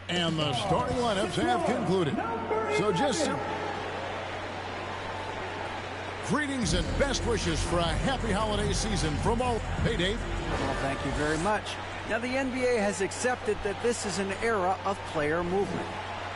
And the starting lineups have concluded. So just greetings and best wishes for a happy holiday season from all. Hey, Dave. Well, thank you very much. Now, the NBA has accepted that this is an era of player movement.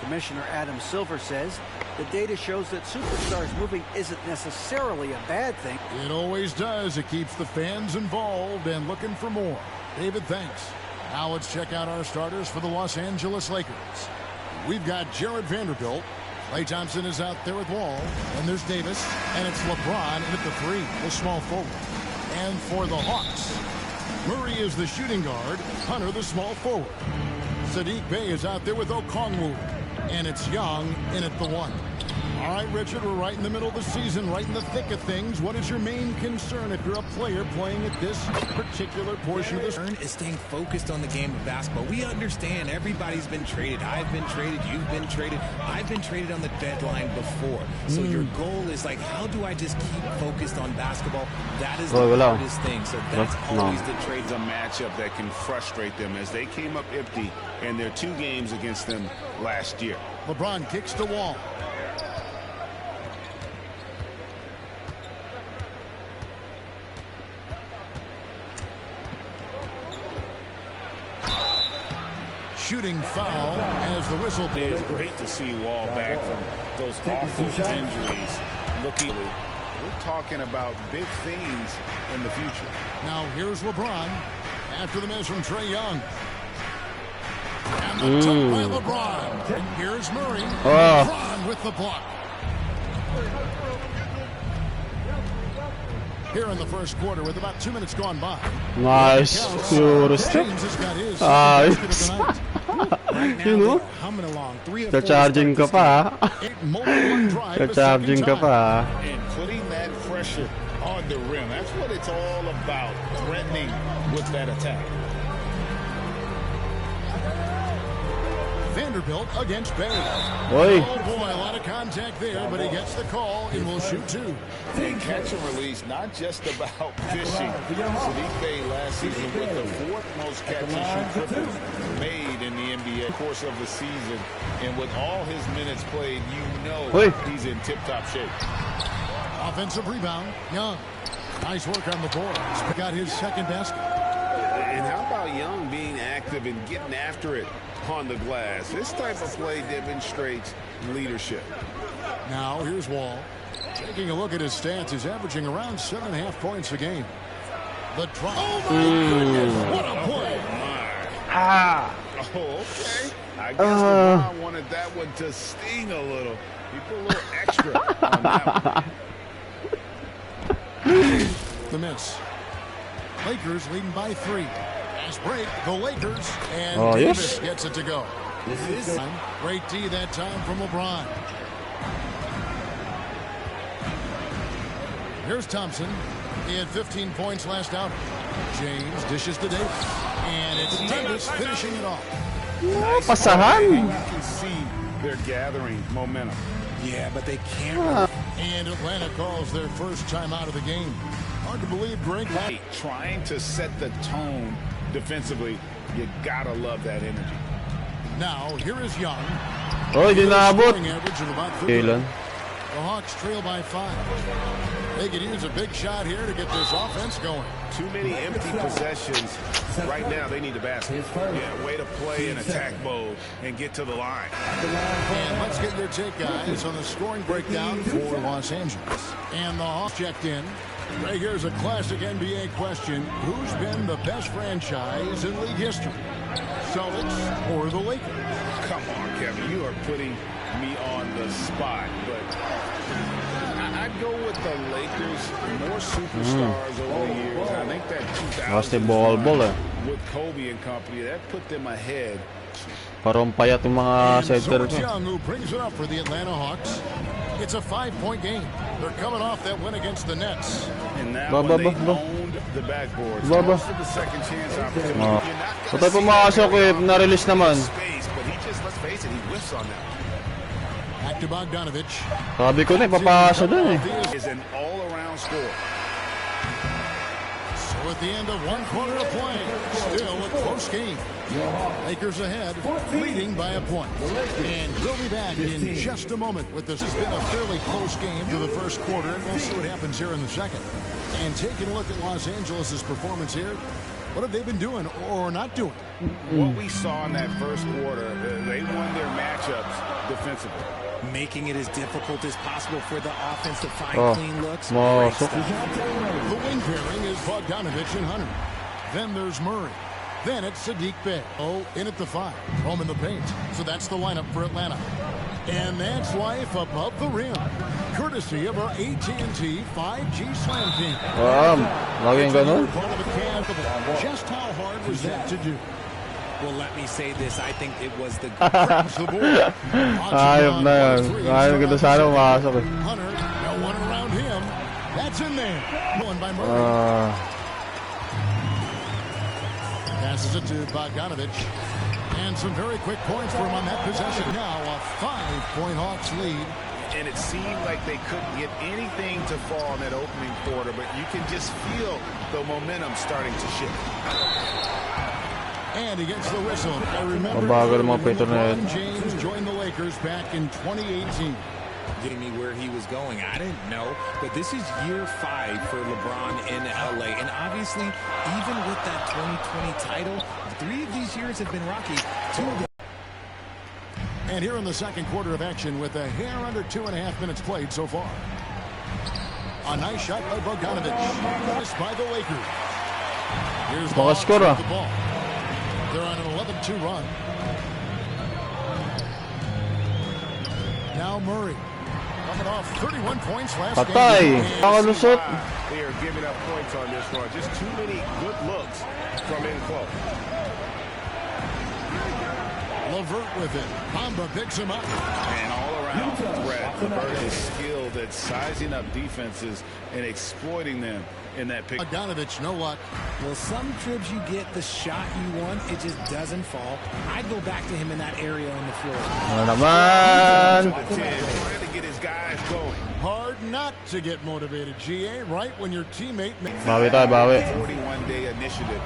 Commissioner Adam Silver says the data shows that superstars moving isn't necessarily a bad thing. It always does. It keeps the fans involved and looking for more. David, thanks. Now let's check out our starters for the Los Angeles Lakers. We've got Jared Vanderbilt. Klay Thompson is out there with Wall. And there's Davis. And it's LeBron at the 3, the small forward. And for the Hawks, Murray is the shooting guard. Hunter the small forward. Sadiq Bey is out there with Okongwu. And it's Young in at the 1. All right, Richard, we're right in the middle of the season, right in the thick of things. What is your main concern if you're a player playing at this particular portion of the concern is staying focused on the game of basketball. We understand everybody's been traded. I've been traded. You've been traded. I've been traded on the deadline before. So your goal is like, how do I just keep focused on basketball? That is the hardest thing. So that's always the trade. A matchup that can frustrate them as they came up empty in their 2 games against them last year. LeBron kicks the Wall. Shooting foul as the whistle. It is great to see Wall back from those awful injuries. We're talking about big things in the future. Now here's LeBron after the miss from Trae Young. And the dunk by LeBron. And here's Murray. LeBron with the block. Here in the first quarter with about 2 minutes gone by. Nice. James has got his tonight. You know? Charging ka pa. Charging ka pa. And putting that pressure on the rim. That's what it's all about. Threatening with that attack. Vanderbilt against Bey. Oy. Oh boy, a lot of contact there, but he gets the call and will shoot 2. And catch and release, not just about fishing. Sadiq Bey last season with the 4th most catch and shoot triples made in the NBA course of the season. And with all his minutes played, you know he's in tip-top shape. Offensive rebound, Young. Nice work on the boards. Got his 2nd basket. And how about Young being active and getting after it on the glass? This type of play demonstrates leadership. Now here's Wall. Taking a look at his stats, he's averaging around 7.5 points a game. The try. Oh my goodness! What a play! Oh, okay. I guess LeBron wanted that one to sting a little. He put a little extra on that one. The miss. Lakers leading by 3. Fast break, the Lakers, and Davis gets it to go. Great D that time from LeBron. Here's Thompson. He had 15 points last out. James dishes to Davis. And it's Davis finishing it off. Pasahan. You can see they're gathering momentum. Yeah, but they can't. And Atlanta calls their first time out of the game. Hard to believe, Greg. Trying to set the tone defensively. You gotta love that energy. Now, here is Young. Oh, hindi naabot. Average of about 3. Kailan? The Hawks trail by 5. They could use a big shot here to get this offense going. Too many empty possessions. Right now, they need a basket. Yeah, way to play in attack mode and get to the line. And let's get your take, guys, on the scoring breakdown for Los Angeles. And the Hawks checked in. Right here's a classic NBA question. Who's been the best franchise in league history? Celtics or the Lakers? Come on, Kevin. You are putting me on the spot. But I'd go with the Lakers. More superstars over the years. I think that 2000 with Kobe and company, that put them ahead. Parang payat yung mga center. Young, who brings it up for the Atlanta Hawks. It's a 5-point game. They're coming off that win against the Nets. And now when they owned the backboard, most of the second chance opportunity. Patay pumasok eh, na-release naman. But he just, let's face it, he whiffs on that. Back to Bogdanovic. Sabi ko na, ipapasa dun eh. Is an all-around score. with the end of one quarter of play. Still a close game. Lakers ahead, leading by a point. And we'll be back in just a moment with this. Has been a fairly close game to the first quarter. We'll see what happens here in the second. And taking a look at Los Angeles' performance here, what have they been doing or not doing? What we saw in that first quarter, they won their matchups defensively. Making it as difficult as possible for the offense to find clean looks. The wing pairing is Bogdanovich and Hunter. Then there's Murray. Then it's Sadiq Bey. In at the 5. Home in the paint. So that's the lineup for Atlanta. And that's life above the rim. Courtesy of our AT&T 5G Slam King. Laging ganun. Just how hard was that to do? Well, let me say this. I think it was the... Ayop na yan. Ayop ganda sana umakasok eh. Hunter, no one around him. That's in there. Going by Murray. Passes it to Bogdanovich. And some very quick points for him on that possession. Now a 5-point Hawks lead. And it seemed like they couldn't get anything to fall in that opening quarter, but you can just feel the momentum starting to shift. And he gets the whistle. I remember when LeBron James joined the Lakers back in 2018. Jamie, where he was going, I didn't know, but this is year 5 for LeBron in LA, and obviously, even with that 2020 title, 3 of these years have been rocky. 2 of them. And here in the second quarter of action, with a hair under 2.5 minutes played so far, a nice shot by Bogdanovich. Missed by the Lakers. Here's the Hawks with the ball. They're on an 11-2 run. Now Murray. Coming off 31 points last game. They are giving up points on this run. Just too many good looks from in close. LeVert with it. Bamba picks him up. And all around threat. LeVert is skilled at sizing up defenses and exploiting them in that pick. Bogdanovich, no luck. Well, some trips you get the shot you want, it just doesn't fall. I'd go back to him in that area on the floor. Trying to get his guys going. Hard not to get motivated, GA, right when your teammate... Bawi tayo, bawi. 41-day initiative.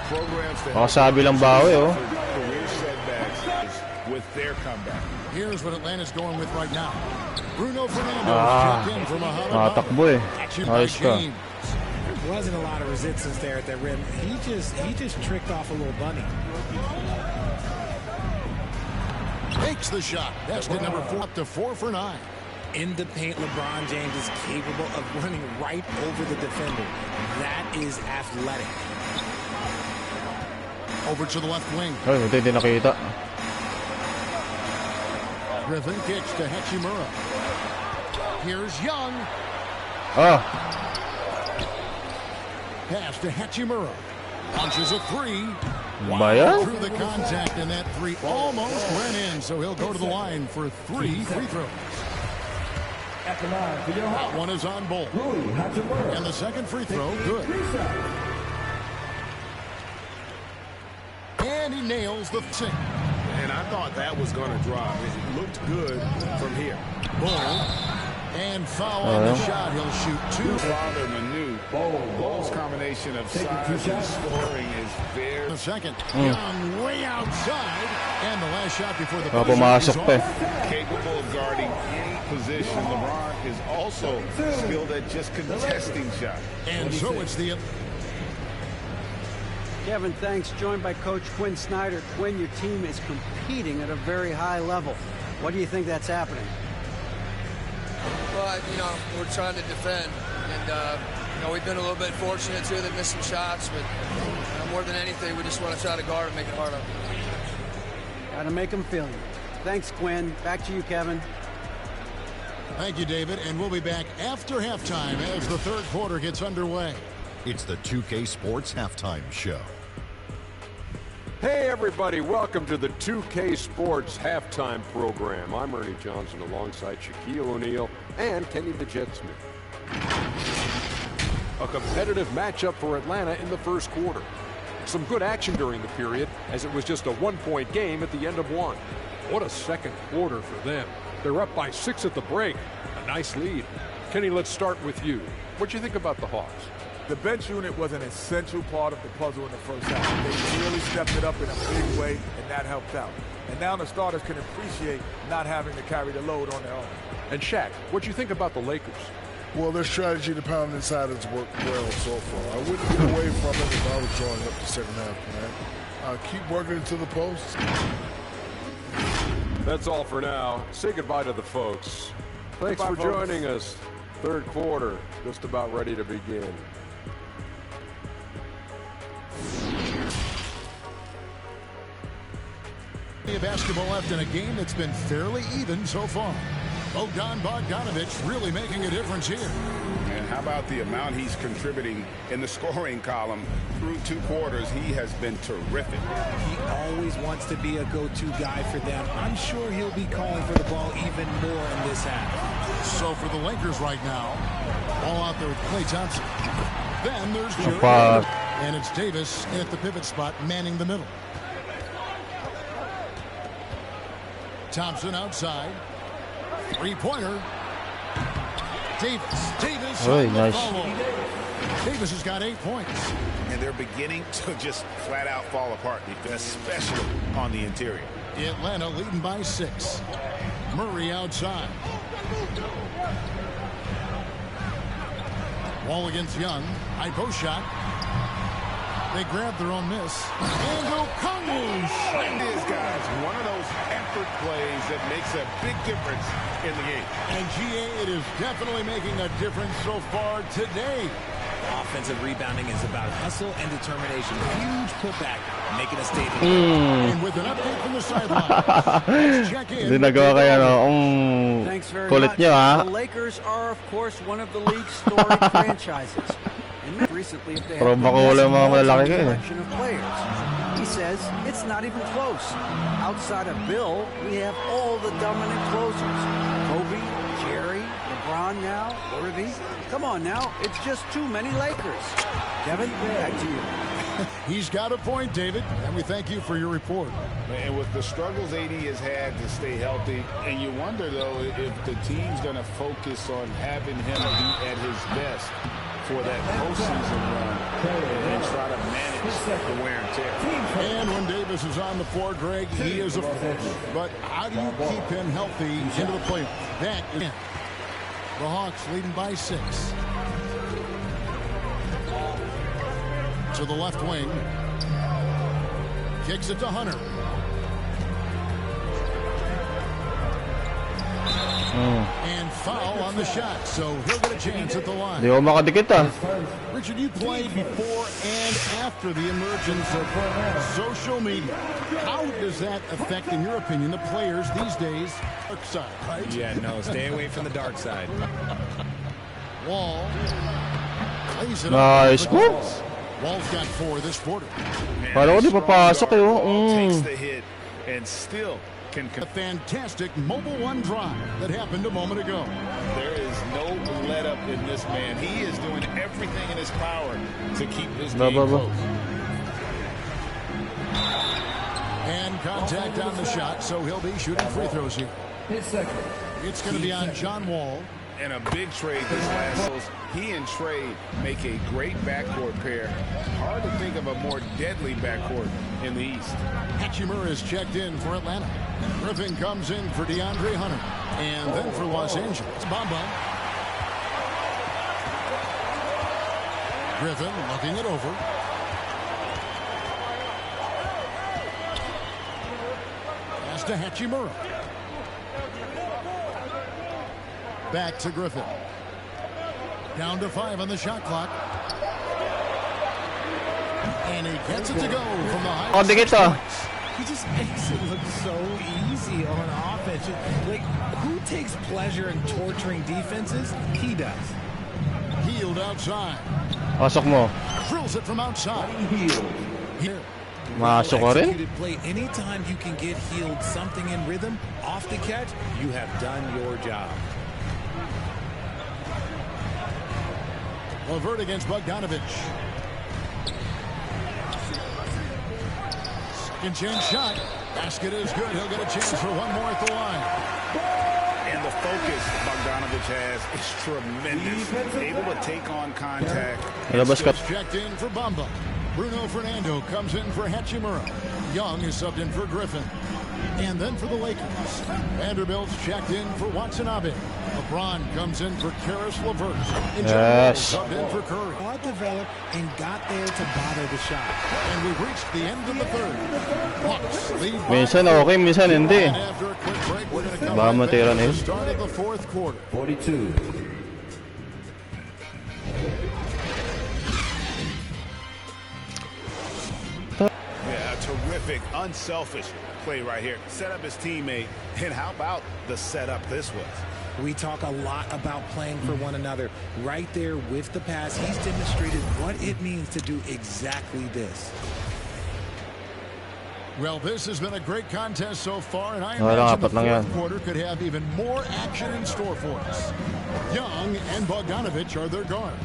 Programs that Makasabi lang bawi, career setbacks with their comeback. Here's what Atlanta's going with right now. Bruno Fernando checked in from a hollow. Takbo eh. Ayos ka. There wasn't a lot of resistance there at the rim. He just tricked off a little bunny. Takes the shot. That's the number 4 up to 4 for 9. In the paint, LeBron James is capable of running right over the defender. That is athletic. Over to the left wing. Ay, hindi nakita. Griffin kicks to Hachimura. Here's Young. Pass to Hachimura. Punches a 3. Wow. Through the contact, and that 3 almost went in, so he'll go to the line for 3 free throws. That one is on Bolt. And the second free throw, good. And he nails the 6. And I thought that was going to drop. It looked good from here. Bull. And foul on the shot. He'll shoot 2. Father Manu. Bull's combination of size and scoring is very... The second. Young way outside. And the last shot before the pumasok pa. Capable of guarding any position. LeBron is also skilled at just contesting shots. And so it's the... Kevin, thanks. Joined by Coach Quinn Snyder. Quinn, your team is competing at a very high level. What do you think that's happening? Well, we're trying to defend, and we've been a little bit fortunate too. They missed some shots, but more than anything, we just want to try to guard and make it hard on them. Got to make them feel you. Thanks, Quinn. Back to you, Kevin. Thank you, David, and we'll be back after halftime as the third quarter gets underway. It's the 2K Sports Halftime Show. Hey everybody, welcome to the 2K Sports Halftime Program. I'm Ernie Johnson alongside Shaquille O'Neal and Kenny the Jet Smith. A competitive matchup for Atlanta in the first quarter. Some good action during the period as it was just a 1-point game at the end of 1. What a second quarter for them. They're up by 6 at the break. A nice lead. Kenny, let's start with you. What do you think about the Hawks? The bench unit was an essential part of the puzzle in the first half. They really stepped it up in a big way, and that helped out. And now the starters can appreciate not having to carry the load on their own. And Shaq, what do you think about the Lakers? Well, their strategy to pound inside has worked well so far. I wouldn't get away from it if I was drawing up the second half, man. Keep working to the post. That's all for now. Say goodbye to the folks. Thanks for joining us. Third quarter, just about ready to begin. Basketball left in a game that's been fairly even so far. Bogdanovich really making a difference here. And how about the amount he's contributing in the scoring column through 2 quarters? He has been terrific. He always wants to be a go-to guy for them. I'm sure he'll be calling for the ball even more in this half. So for the Lakers right now, ball out there with Klay Thompson. Then there's Jared. And it's Davis at the pivot spot, manning the middle. Thompson outside. Three-pointer. Davis. Very nice. Davis has got 8 points. And they're beginning to just flat out fall apart, especially on the interior. Atlanta leading by 6. Murray outside. Wall against Young. High post shot. They grab their own miss. And Okongwu. It is, guys, one of those effort plays that makes a big difference in the game. And GA, it is definitely making a difference so far today. Offensive rebounding is about hustle and determination. Huge putback, making a statement. And with an update from the sideline, check in. Thanks very Kulit much. nyo, ha? The Lakers are, of course, one of the league's storied franchises. And recently, if they have collection of players, he says it's not even close. Outside of Bill, we have all the dominant closers: Kobe, Jerry, LeBron now, Worthy. Come on now, it's just too many Lakers. Kevin, back to you. He's got a point, David, and we thank you for your report. And with the struggles AD has had to stay healthy, and you wonder, though, if the team's going to focus on having him be at his best for that postseason run and try to manage the wear and tear. And when Davis is on the floor, Greg, he is a force. But how do you keep him healthy into the playoffs? That is it. The Hawks leading by 6. To the left wing. Kicks it to Hunter. And foul on the shot, so he'll get a chance at the line. Di ko makadikit, ah. Richard, you played before and after the emergence of social media. How does that affect, in your opinion, the players these days? Dark side, right? Yeah, no, stay away from the dark side. Wall plays it Nice up. move. Wall's got 4 this quarter. Kala ko di papasok eh, oh. Takes the hit and still can. A fantastic mobile one drive that happened a moment ago. There is no let up in this man. He is doing everything in his power to keep this game close. And contact on the shot, so he'll be shooting free throws here. It's going to be on John Wall. And a big trade this last. He and Trey make a great backcourt pair. Hard to think of a more deadly backcourt in the East. Hachimura is checked in for Atlanta. Griffin comes in for DeAndre Hunter. And then for Los Angeles, Bamba. Griffin looking it over. Pass to Hachimura. Back to Griffin. Down to 5 on the shot clock. And he gets it to go from the high. He just makes it look so easy on offense. Like, who takes pleasure in torturing defenses? He does. Healed outside. Pasok mo. Drills it from outside. Here. Masok ko rin. Executed play, anytime you can get healed something in rhythm, off the catch, you have done your job. Levert against Bogdanovich. Second chance shot. Basket is good. He'll get a chance for one more at the line. And the focus Bogdanovich has is tremendous. Able to take on contact. Checked in for Bamba. Bruno Fernando comes in for Hachimura. Young is subbed in for Griffin. And then for the Lakers, Vanderbilt's checked in for Watanabe. LeBron comes in for Karis LeVert. And Yes. subbed in for Curry. All developed and got there to bother the shot. And we've reached the end of the third. Bucks lead by Minsan okay, minsan hindi. And after a quick break, we're going to come Baka right matira back na to yun. the start of the fourth quarter. 42. Yeah, a terrific, unselfish play right here. Set up his teammate. And how about the setup this was? We talk a lot about playing for one another. Right there with the pass, he's demonstrated what it means to do exactly this. Well, this has been a great contest so far, and I Wala, imagine the apat lang yan. fourth quarter could have even more action in store for us. Young and Bogdanovich are their guards.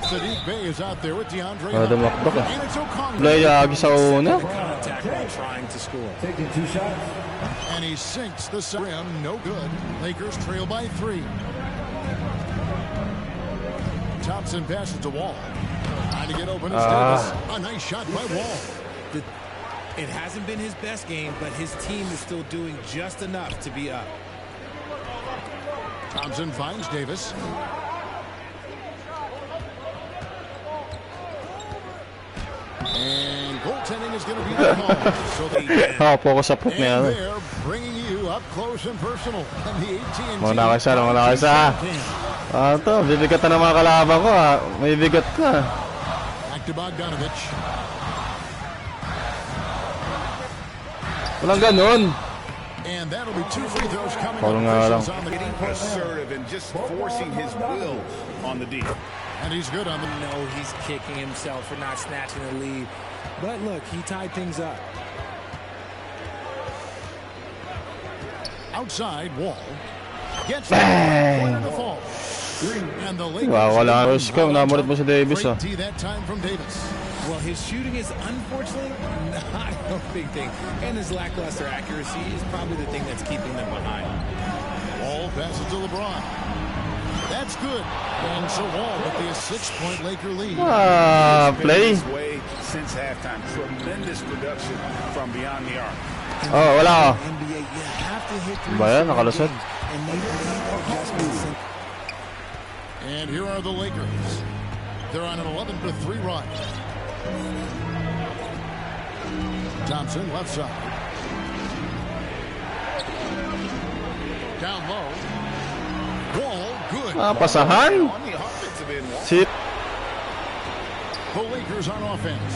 Sadiq Bey is out there with DeAndre. Dumakdok eh. And it's O'Connor. Layagi sa una. Contact while trying to score. Taking 2 shots. And he sinks the rim. No good. Lakers trail by 3. Thompson passes to Wall. Trying to get open is Davis. A nice shot by Wall. It hasn't been his best game, but his team is still doing just enough to be up. Thompson finds Davis. And goaltending is going to be the call. So they Nakapokus sa puck niya. and they're bringing you up close and personal. And the AT&T Mga nakasa. To, bibigat na ng mga kalaban ko ha. May bigat ka. Back to Bogdanovich. Walang ganun. And that'll be 2 free throws coming Parang up. nga lang. Officials on the Getting assertive and just forcing his will on the D. And he's good on the. No, he's kicking himself for not snatching the lead. But look, he tied things up. Outside, Wall. Gets Bang! corner to fall. And the Lakers. Wow, wala ang score. Namulit mo si Davis Great ah. D that time from Davis. Well, his shooting is unfortunately not a big thing. And his lackluster accuracy is probably the thing that's keeping them behind. Wall passes to LeBron. That's good. And so Wall with the 6-point Laker lead. Play. This way since halftime. Tremendous production from beyond the arc. Oh, wala. NBA, you have to hit Ba yan? Nakalusot. and make adjustments. And here are the Lakers. They're on an 11-3 run. Thompson left side. Down low. Wall good. Pasahan. On the offensive end, Si The Lakers on offense.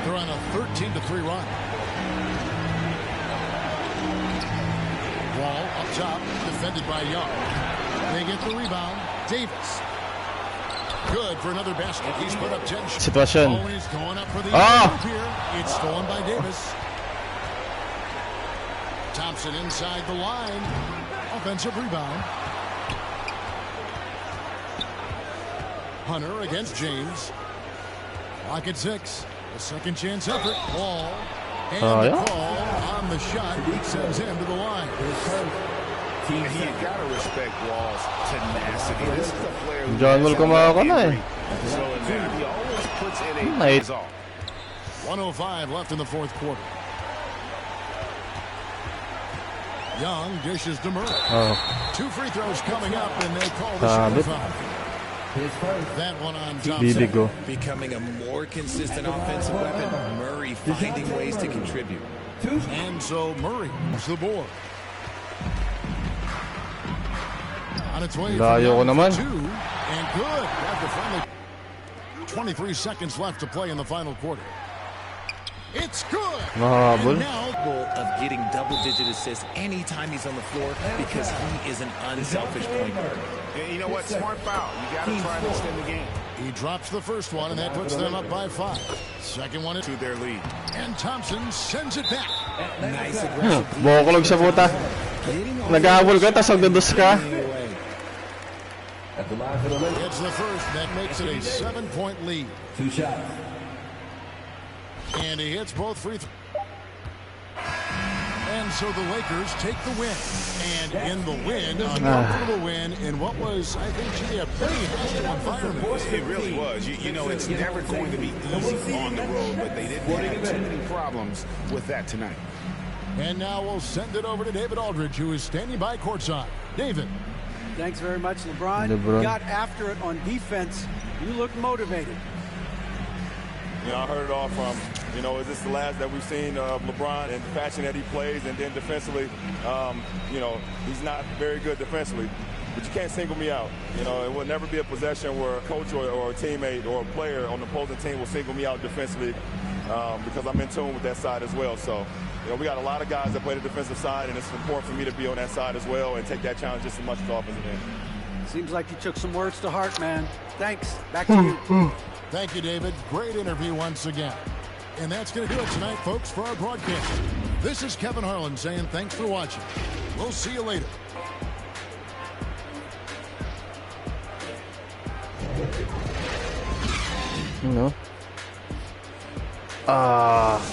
They're on a 13-3 run. Wall up top, defended by Young. They get the rebound. Davis. Good for another basket. He's put up 10 shots. Sitwasyon. Oh, and he's going up for the Ah! alley-oop here. It's stolen by Davis. Thompson inside the line. Offensive rebound. Hunter against James. Lock at 6. A second chance effort. Wall. And the yeah? call on the shot sends him to the line. you got to respect Wall's tenacity. This is a player who John Wall kumawa ka na eh. so in there, he always puts in a Night. result. 1:05 left in the fourth quarter. Young dishes to Murray. Oh. 2 free throws coming up, and they call the shot Sabit. foul. That one on Thompson. Bibig ko. Becoming a more consistent offensive weapon, Murray finding ways to contribute. And so Murray moves the board. On its way. Layo ko naman. 2, and good. After finally 23 seconds left to play in the final quarter. It's good. Mahabol. And now Of getting double-digit assists anytime he's on the floor because he is an unselfish point guard. And you know what? Smart foul. You got to try and extend the game. he drops the first one, and that puts them up by 5. Second one To their lead. and Thompson sends it back. Nice aggressive Bukulog sa puta. Nag-aabol ka, tas magdudus ka. At the line for the Lakers. It's the first. That makes it a 7-point lead. 2 shots. And he hits both free throws. And And so the Lakers take the win. And in the win, a comfortable win in what was, I think, a pretty hostile environment. It really was. You know, it's never going to be easy on the road, but they didn't have too many problems with that tonight. And now we'll send it over to David Aldridge, who is standing by courtside. David. Thanks very much, LeBron. You got after it on defense. You look motivated. You know, I heard it all from, you know, is this the last that we've seen of LeBron and the fashion that he plays? And then defensively, you know, he's not very good defensively, but you can't single me out. You know, it will never be a possession where a coach or a teammate or a player on the opposing team will single me out defensively because I'm in tune with that side as well. So, you know, we got a lot of guys that play the defensive side, and it's important for me to be on that side as well and take that challenge just as much as the offensive end. Seems like you took some words to heart, man. Thanks. Back to you. Thank you, David. Great interview once again. And that's going to do it tonight, folks, for our broadcast. This is Kevin Harlan saying thanks for watching. We'll see you later. You know.